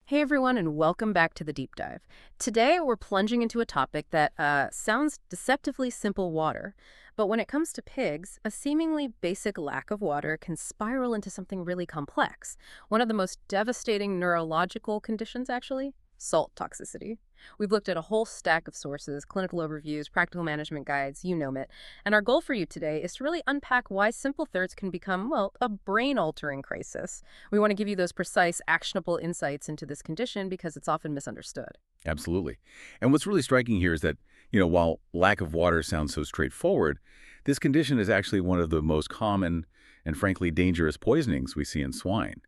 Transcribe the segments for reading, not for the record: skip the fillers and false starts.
Hey everyone, and welcome back to the deep dive. Today we're plunging into a topic that sounds deceptively simple: water. But when it comes to pigs, a seemingly basic lack of water can spiral into something really complex. One of the most devastating neurological conditions, actually, salt toxicity. We've looked at a whole stack of sources, clinical overviews, practical management guides, you name it. And our goal for you today is to really unpack why simple thirds can become, well, a brain-altering crisis. We want to give you those precise, actionable insights into this condition because it's often misunderstood. Absolutely. And what's really striking here is that, while lack of water sounds so straightforward, this condition is actually one of the most common and frankly dangerous poisonings we see in swine.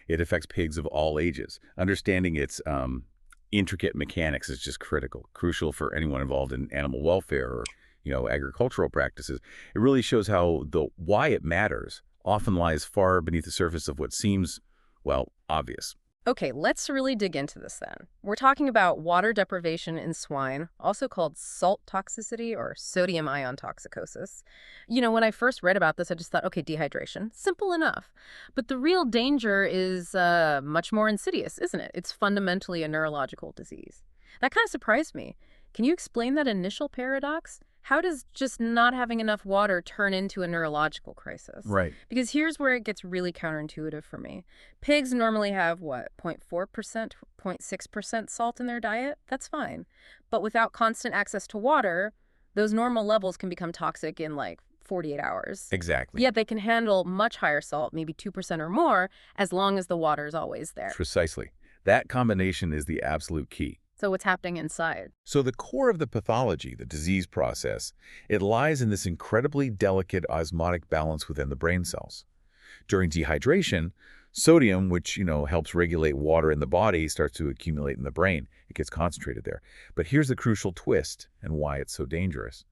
It affects pigs of all ages. Understanding its intricate mechanics is just crucial for anyone involved in animal welfare or, agricultural practices. It really shows how the why it matters often lies far beneath the surface of what seems, well, obvious. Okay, let's really dig into this then. We're talking about water deprivation in swine, also called salt toxicity or sodium ion toxicosis. When I first read about this, I just thought, okay, dehydration, simple enough. But the real danger is much more insidious, isn't it? It's fundamentally a neurological disease. That kind of surprised me. Can you explain that initial paradox? How does just not having enough water turn into a neurological crisis? Right. Because here's where it gets really counterintuitive for me. Pigs normally have, what, 0.4%, 0.6% salt in their diet? That's fine. But without constant access to water, those normal levels can become toxic in like 48 hours. Exactly. Yet they can handle much higher salt, maybe 2% or more, as long as the water is always there. Precisely. That combination is the absolute key. So what's happening inside? So the core of the pathology, the disease process, it lies in this incredibly delicate osmotic balance within the brain cells. During dehydration, sodium, which, helps regulate water in the body, starts to accumulate in the brain. It gets concentrated there. But here's the crucial twist and why it's so dangerous.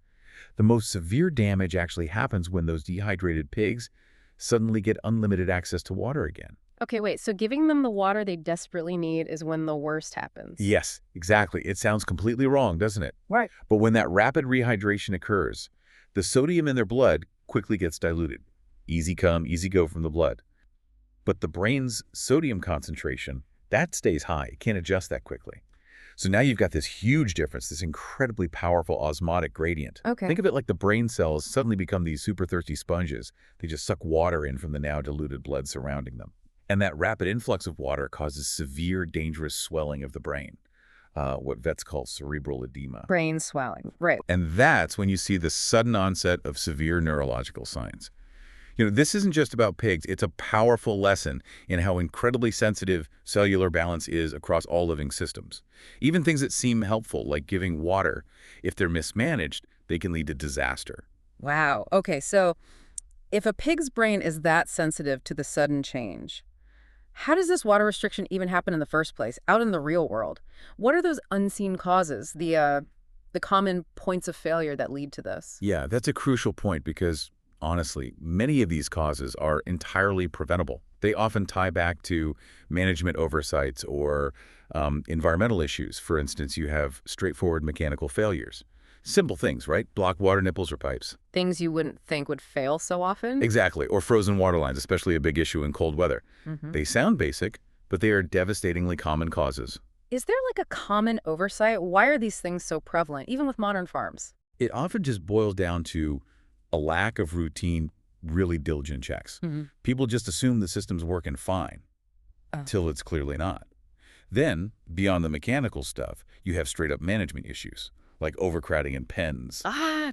The most severe damage actually happens when those dehydrated pigs suddenly get unlimited access to water again. Okay, wait, so giving them the water they desperately need is when the worst happens. Yes, exactly. It sounds completely wrong, doesn't it? Right. But when that rapid rehydration occurs, the sodium in their blood quickly gets diluted. Easy come, easy go from the blood. But the brain's sodium concentration, that stays high. It can't adjust that quickly. So now you've got this huge difference, this incredibly powerful osmotic gradient. Okay. Think of it like the brain cells suddenly become these super thirsty sponges. They just suck water in from the now diluted blood surrounding them. And that rapid influx of water causes severe, dangerous swelling of the brain, what vets call cerebral edema. Brain swelling, right. And that's when you see the sudden onset of severe neurological signs. This isn't just about pigs. It's a powerful lesson in how incredibly sensitive cellular balance is across all living systems. Even things that seem helpful, like giving water, if they're mismanaged, they can lead to disaster. Wow. Okay, so if a pig's brain is that sensitive to the sudden change, how does this water restriction even happen in the first place, out in the real world? What are those unseen causes, the common points of failure that lead to this? Yeah, that's a crucial point because, honestly, many of these causes are entirely preventable. They often tie back to management oversights or environmental issues. For instance, you have straightforward mechanical failures. Simple things, right? Blocked water nipples or pipes. Things you wouldn't think would fail so often? Exactly. Or frozen water lines, especially a big issue in cold weather. They sound basic, but they are devastatingly common causes. Is there like a common oversight? Why are these things so prevalent, even with modern farms? It often just boils down to a lack of routine, really diligent checks. People just assume the system's working fine, till it's clearly not. Then, beyond the mechanical stuff, you have straight-up management issues, like overcrowding in pens.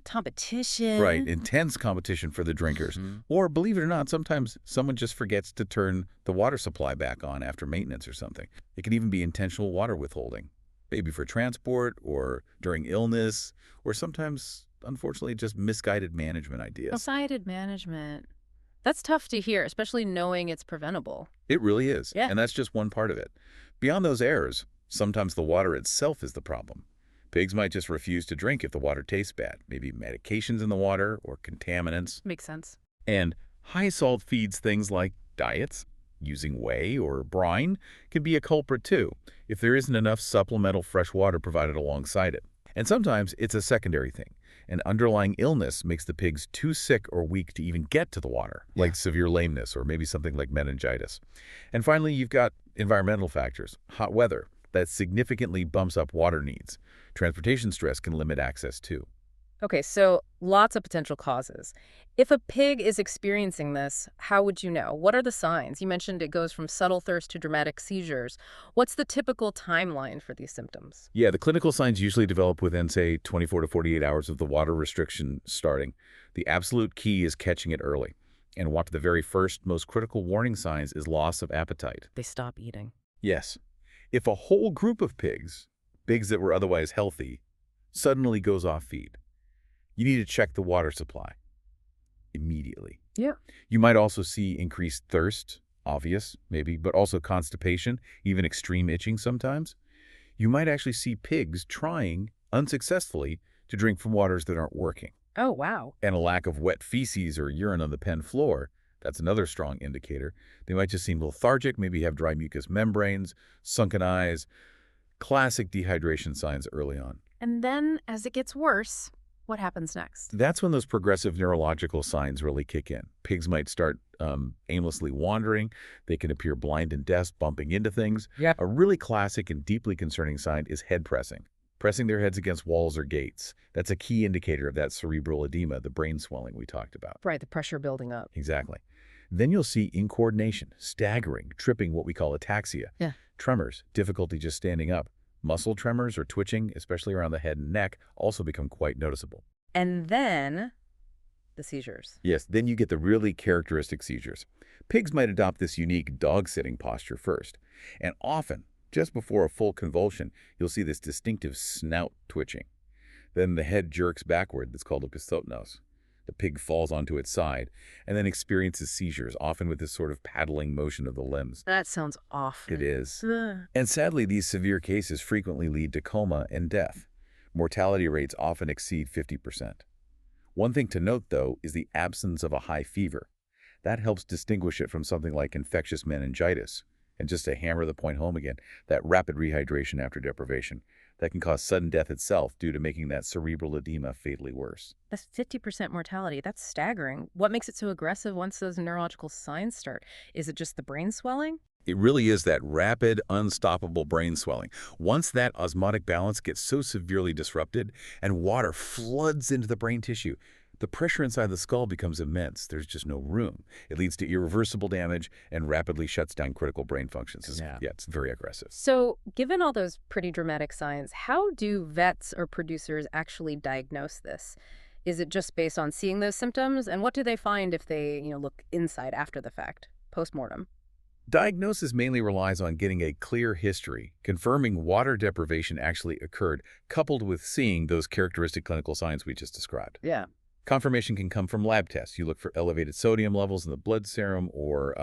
Competition. Right, intense competition for the drinkers. Or, believe it or not, sometimes someone just forgets to turn the water supply back on after maintenance or something. It can even be intentional water withholding, maybe for transport or during illness, or sometimes, unfortunately, just misguided management ideas. Misguided management. That's tough to hear, especially knowing it's preventable. It really is, Yeah. and that's just one part of it. Beyond those errors, sometimes the water itself is the problem. Pigs might just refuse to drink if the water tastes bad, maybe medications in the water or contaminants. Makes sense. And high salt feeds, things like diets, using whey or brine, can be a culprit too, if there isn't enough supplemental fresh water provided alongside it. And sometimes it's a secondary thing. An underlying illness makes the pigs too sick or weak to even get to the water, like severe lameness or maybe something like meningitis. And finally, you've got Environmental factors, hot weather, that significantly bumps up water needs. Transportation stress can limit access too. Okay, so lots of potential causes. If a pig is experiencing this, how would you know? What are the signs? You mentioned it goes from subtle thirst to dramatic seizures. What's the typical timeline for these symptoms? Yeah, the clinical signs usually develop within, say, 24 to 48 hours of the water restriction starting. The absolute key is catching it early. And one of the very first, most critical warning signs is loss of appetite. They stop eating. Yes. If a whole group of pigs that were otherwise healthy, suddenly goes off feed, you need to check the water supply immediately. Yeah. You might also see increased thirst, obvious, maybe, but also constipation, even extreme itching sometimes. You might actually see pigs trying, unsuccessfully, to drink from waters that aren't working. Oh, wow. And a lack of wet feces or urine on the pen floor, that's another strong indicator. They might just seem lethargic, maybe have dry mucous membranes, sunken eyes, classic dehydration signs early on. And then, as it gets worse, what happens next? That's when those progressive neurological signs really kick in. Pigs might start aimlessly wandering. They can appear blind and deaf, bumping into things. Yeah. A really classic and deeply concerning sign is head pressing their heads against walls or gates. That's a key indicator of that cerebral edema, the brain swelling we talked about. Right, the pressure building up. Exactly. Then you'll see incoordination, staggering, tripping, what we call ataxia. Yeah. Tremors, difficulty just standing up. Muscle tremors or twitching, especially around the head and neck, also become quite noticeable. And then the seizures. Yes, then you get the really characteristic seizures. Pigs might adopt this unique dog-sitting posture first. And often, just before a full convulsion, you'll see this distinctive snout twitching. Then the head jerks backward, that's called a pistotnos. The pig falls onto its side and then experiences seizures, often with this sort of paddling motion of the limbs. That sounds awful. It is. Ugh. And sadly, these severe cases frequently lead to coma and death. Mortality rates often exceed 50%. One thing to note, though, is the absence of a high fever. That helps distinguish it from something like infectious meningitis. And just to hammer the point home again, that rapid rehydration after deprivation, that can cause sudden death itself due to making that cerebral edema fatally worse. That's 50% mortality. That's staggering. What makes it so aggressive once those neurological signs start? Is it just the brain swelling? It really is that rapid, unstoppable brain swelling. Once that osmotic balance gets so severely disrupted and water floods into the brain tissue, the pressure inside the skull becomes immense. There's just no room. It leads to irreversible damage and rapidly shuts down critical brain functions. It's very aggressive. So, given all those pretty dramatic signs, how do vets or producers actually diagnose this? Is it just based on seeing those symptoms? And what do they find if they, look inside after the fact, postmortem? Diagnosis mainly relies on getting a clear history, confirming water deprivation actually occurred, coupled with seeing those characteristic clinical signs we just described. Yeah. Confirmation can come from lab tests. You look for elevated sodium levels in the blood serum or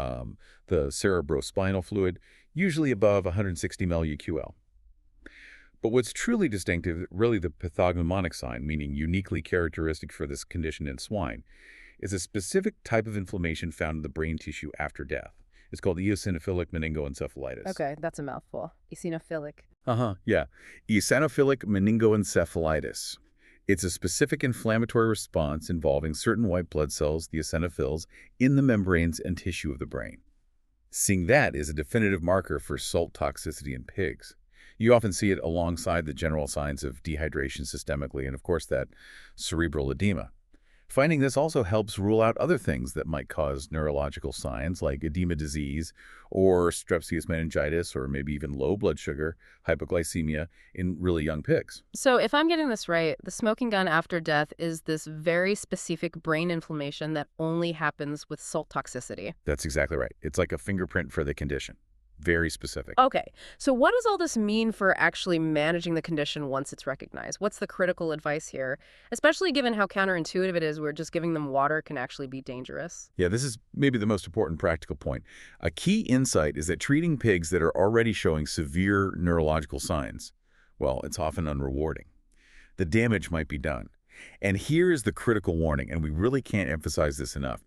the cerebrospinal fluid, usually above 160 mUqL. But what's truly distinctive, really the pathognomonic sign, meaning uniquely characteristic for this condition in swine, is a specific type of inflammation found in the brain tissue after death. It's called eosinophilic meningoencephalitis. Okay, that's a mouthful. Eosinophilic. Yeah. Eosinophilic meningoencephalitis. It's a specific inflammatory response involving certain white blood cells, the eosinophils, in the membranes and tissue of the brain. Seeing that is a definitive marker for salt toxicity in pigs. You often see it alongside the general signs of dehydration systemically and, of course, that cerebral edema. Finding this also helps rule out other things that might cause neurological signs like edema disease or strepsius meningitis or maybe even low blood sugar, hypoglycemia in really young pigs. So if I'm getting this right, the smoking gun after death is this very specific brain inflammation that only happens with salt toxicity. That's exactly right. It's like a fingerprint for the condition. Very specific. Okay, so what does all this mean for actually managing the condition once it's recognized? What's the critical advice here? Especially given how counterintuitive it is where just giving them water can actually be dangerous. Yeah, this is maybe the most important practical point. A key insight is that treating pigs that are already showing severe neurological signs, well, it's often unrewarding. The damage might be done. And here is the critical warning, and we really can't emphasize this enough.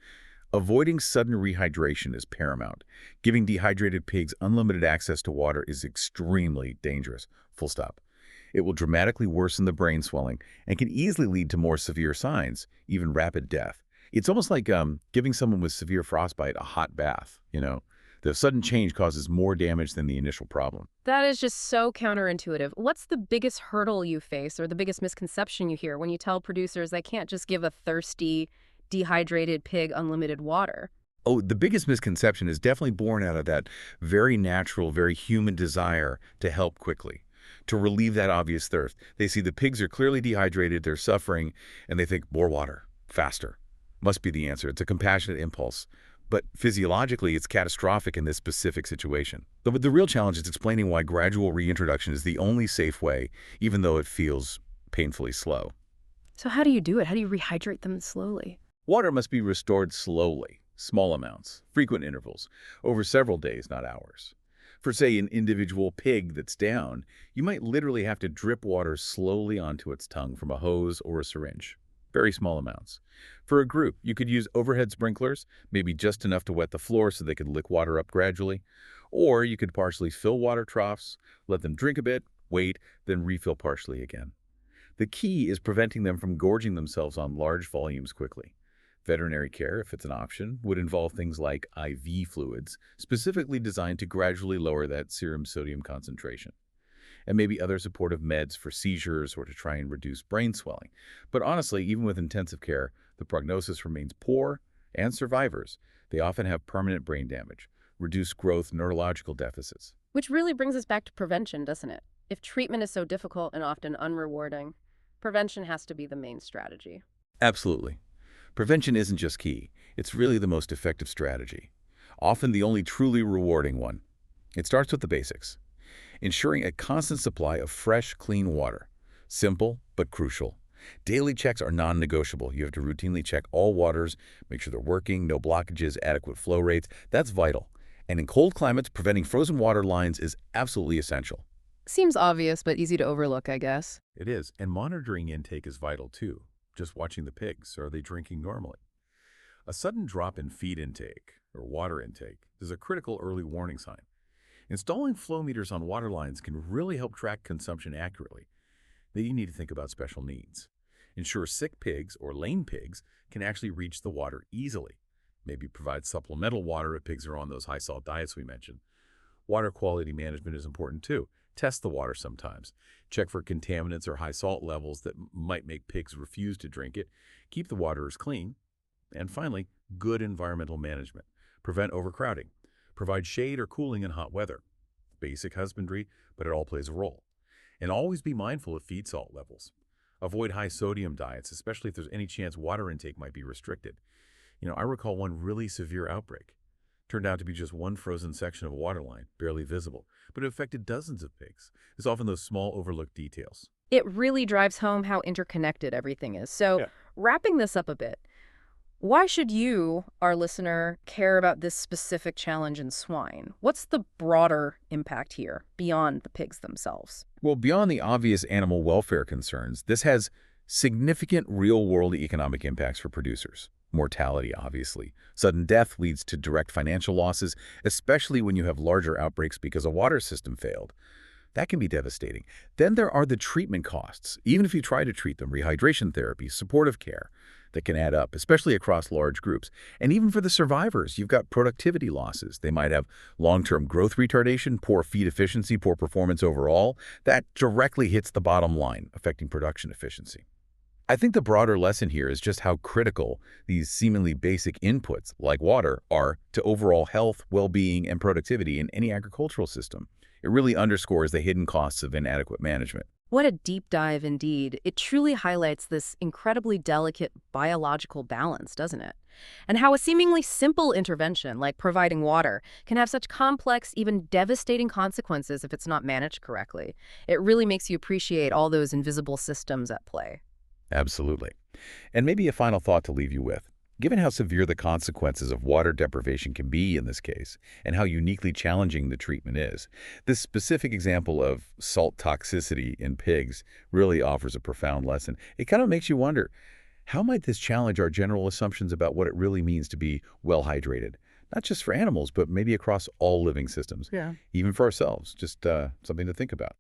Avoiding sudden rehydration is paramount. Giving dehydrated pigs unlimited access to water is extremely dangerous. Full stop. It will dramatically worsen the brain swelling and can easily lead to more severe signs, even rapid death. It's almost like giving someone with severe frostbite a hot bath, The sudden change causes more damage than the initial problem. That is just so counterintuitive. What's the biggest hurdle you face or the biggest misconception you hear when you tell producers they can't just give a thirsty, dehydrated pig unlimited water? Oh, the biggest misconception is definitely born out of that very natural, very human desire to help quickly, to relieve that obvious thirst. They see the pigs are clearly dehydrated, they're suffering, and they think more water, faster. Must be the answer. It's a compassionate impulse. But physiologically, it's catastrophic in this specific situation. But the real challenge is explaining why gradual reintroduction is the only safe way, even though it feels painfully slow. So how do you do it? How do you rehydrate them slowly? Water must be restored slowly, small amounts, frequent intervals, over several days, not hours. For, say, an individual pig that's down, you might literally have to drip water slowly onto its tongue from a hose or a syringe. Very small amounts. For a group, you could use overhead sprinklers, maybe just enough to wet the floor so they could lick water up gradually. Or you could partially fill water troughs, let them drink a bit, wait, then refill partially again. The key is preventing them from gorging themselves on large volumes quickly. Veterinary care, if it's an option, would involve things like IV fluids, specifically designed to gradually lower that serum sodium concentration, and maybe other supportive meds for seizures or to try and reduce brain swelling. But honestly, even with intensive care, the prognosis remains poor, and survivors, they often have permanent brain damage, reduced growth, neurological deficits. Which really brings us back to prevention, doesn't it? If treatment is so difficult and often unrewarding, prevention has to be the main strategy. Absolutely. Prevention isn't just key, it's really the most effective strategy, often the only truly rewarding one. It starts with the basics. Ensuring a constant supply of fresh, clean water. Simple, but crucial. Daily checks are non-negotiable. You have to routinely check all waters, make sure they're working, no blockages, adequate flow rates. That's vital. And in cold climates, preventing frozen water lines is absolutely essential. Seems obvious, but easy to overlook, I guess. It is, and monitoring intake is vital too. Just watching the pigs, are they drinking normally? A sudden drop in feed intake, or water intake, is a critical early warning sign. Installing flow meters on water lines can really help track consumption accurately. Then you need to think about special needs. Ensure sick pigs or lame pigs can actually reach the water easily. Maybe provide supplemental water if pigs are on those high-salt diets we mentioned. Water quality management is important too. Test the water sometimes. Check for contaminants or high salt levels that might make pigs refuse to drink it. Keep the waters clean. And finally, good environmental management. Prevent overcrowding. Provide shade or cooling in hot weather. Basic husbandry, but it all plays a role. And always be mindful of feed salt levels. Avoid high sodium diets, especially if there's any chance water intake might be restricted. I recall one really severe outbreak. Turned out to be just one frozen section of a water line, barely visible, but it affected dozens of pigs. It's often those small overlooked details. It really drives home how interconnected everything is. So, Yeah. wrapping this up a bit, why should you, our listener, care about this specific challenge in swine? What's the broader impact here, beyond the pigs themselves? Well, beyond the obvious animal welfare concerns, this has significant real-world economic impacts for producers. Mortality, obviously. Sudden death leads to direct financial losses, especially when you have larger outbreaks because a water system failed. That can be devastating. Then there are the treatment costs. Even if you try to treat them, rehydration therapy, supportive care, that can add up, especially across large groups. And even for the survivors, you've got productivity losses. They might have long-term growth retardation, poor feed efficiency, poor performance overall. That directly hits the bottom line, affecting production efficiency. I think the broader lesson here is just how critical these seemingly basic inputs, like water, are to overall health, well-being, and productivity in any agricultural system. It really underscores the hidden costs of inadequate management. What a deep dive indeed. It truly highlights this incredibly delicate biological balance, doesn't it? And how a seemingly simple intervention, like providing water, can have such complex, even devastating consequences if it's not managed correctly. It really makes you appreciate all those invisible systems at play. Absolutely. And maybe a final thought to leave you with. Given how severe the consequences of water deprivation can be in this case, and how uniquely challenging the treatment is, this specific example of salt toxicity in pigs really offers a profound lesson. It kind of makes you wonder, how might this challenge our general assumptions about what it really means to be well hydrated? Not just for animals, but maybe across all living systems, Yeah. even for ourselves. Just something to think about.